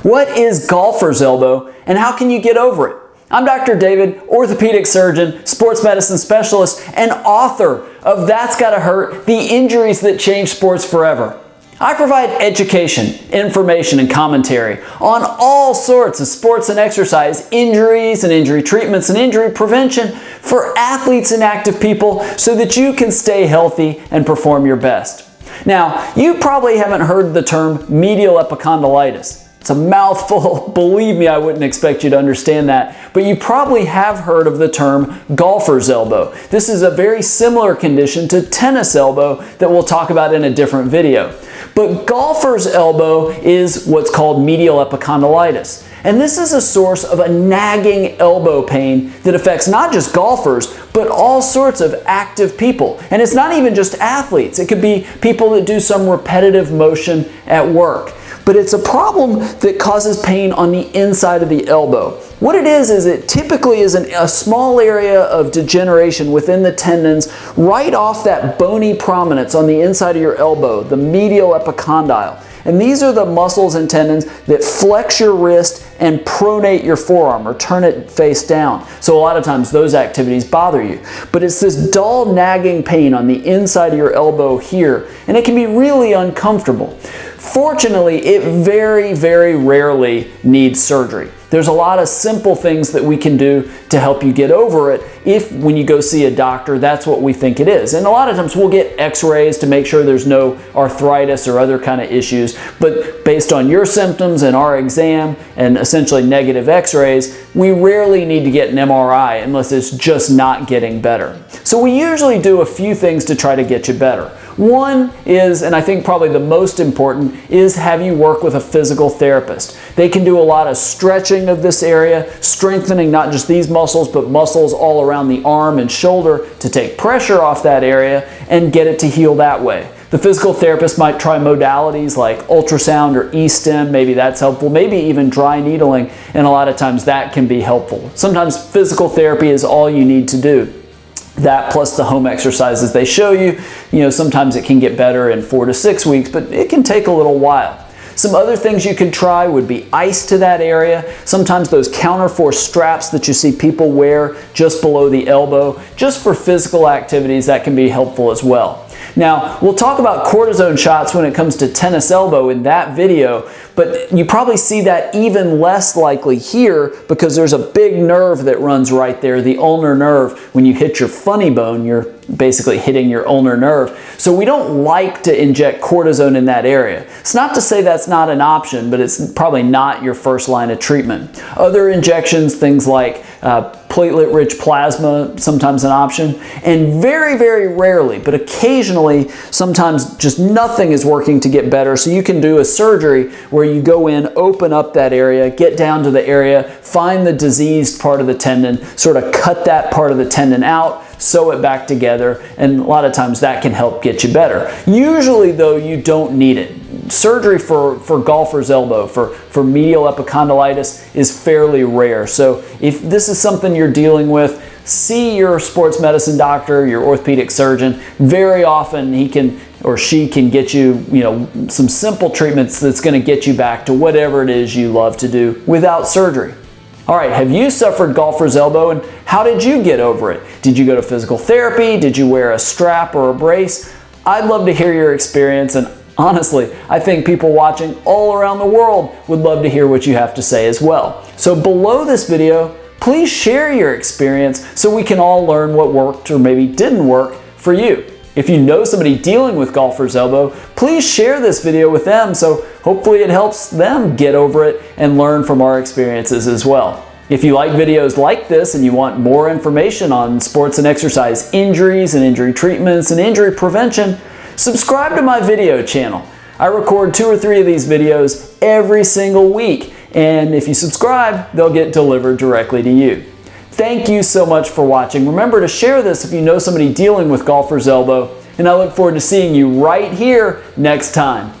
What is golfer's elbow and how can you get over it? I'm Dr. David, orthopedic surgeon, sports medicine specialist, and author of That's Gotta Hurt, The Injuries That Changed Sports Forever. I provide education, information, and commentary on all sorts of sports and exercise, injuries and injury treatments and injury prevention for athletes and active people so that you can stay healthy and perform your best. Now, you probably haven't heard the term medial epicondylitis. It's a mouthful. Believe me, I wouldn't expect you to understand that. But you probably have heard of the term golfer's elbow. This is a very similar condition to tennis elbow that we'll talk about in a different video. But golfer's elbow is what's called medial epicondylitis. And this is a source of a nagging elbow pain that affects not just golfers, but all sorts of active people. And it's not even just athletes. It could be people that do some repetitive motion at work. But it's a problem that causes pain on the inside of the elbow. What it is it typically is a small area of degeneration within the tendons right off that bony prominence on the inside of your elbow, the medial epicondyle. And these are the muscles and tendons that flex your wrist and pronate your forearm or turn it face down. So a lot of times those activities bother you. But it's this dull nagging pain on the inside of your elbow here, and it can be really uncomfortable. Fortunately, it very, very rarely needs surgery. There's a lot of simple things that we can do to help you get over it if, when you go see a doctor, that's what we think it is. And a lot of times we'll get x-rays to make sure there's no arthritis or other kind of issues, but based on your symptoms and our exam and essentially negative x-rays, we rarely need to get an MRI unless it's just not getting better. So we usually do a few things to try to get you better. One is, and I think probably the most important, is have you work with a physical therapist. They can do a lot of stretching of this area, strengthening not just these muscles, but muscles all around the arm and shoulder to take pressure off that area and get it to heal that way. The physical therapist might try modalities like ultrasound or e-stim, maybe that's helpful, maybe even dry needling, and a lot of times that can be helpful. Sometimes physical therapy is all you need to do. That plus the home exercises they show you, sometimes it can get better in 4 to 6 weeks, but it can take a little while. Some other things you could try would be ice to that area. Sometimes those counterforce straps that you see people wear just below the elbow, just for physical activities, that can be helpful as well. Now, we'll talk about cortisone shots when it comes to tennis elbow in that video, but you probably see that even less likely here because there's a big nerve that runs right there, the ulnar nerve. When you hit your funny bone, you're basically hitting your ulnar nerve. So we don't like to inject cortisone in that area. It's not to say that's not an option, but it's probably not your first line of treatment. Other injections, things like platelet-rich plasma, sometimes an option, and very, very rarely, but occasionally, sometimes just nothing is working to get better, so you can do a surgery where you go in, open up that area, get down to the area, find the diseased part of the tendon, sort of cut that part of the tendon out, sew it back together, and a lot of times that can help get you better. Usually though, you don't need it. Surgery for golfer's elbow, for medial epicondylitis, is fairly rare. So if this is something you're dealing with, see your sports medicine doctor, your orthopedic surgeon. Very often he can or she can get you, some simple treatments that's going to get you back to whatever it is you love to do without surgery. All right, have you suffered golfer's elbow and how did you get over it? Did you go to physical therapy? Did you wear a strap or a brace? I'd love to hear your experience, and honestly, I think people watching all around the world would love to hear what you have to say as well. So below this video, please share your experience so we can all learn what worked or maybe didn't work for you. If you know somebody dealing with golfer's elbow, please share this video with them so hopefully it helps them get over it and learn from our experiences as well. If you like videos like this and you want more information on sports and exercise injuries and injury treatments and injury prevention, subscribe to my video channel. I record 2 or 3 of these videos every single week, and if you subscribe, they'll get delivered directly to you. Thank you so much for watching. Remember to share this if you know somebody dealing with golfer's elbow, and I look forward to seeing you right here next time.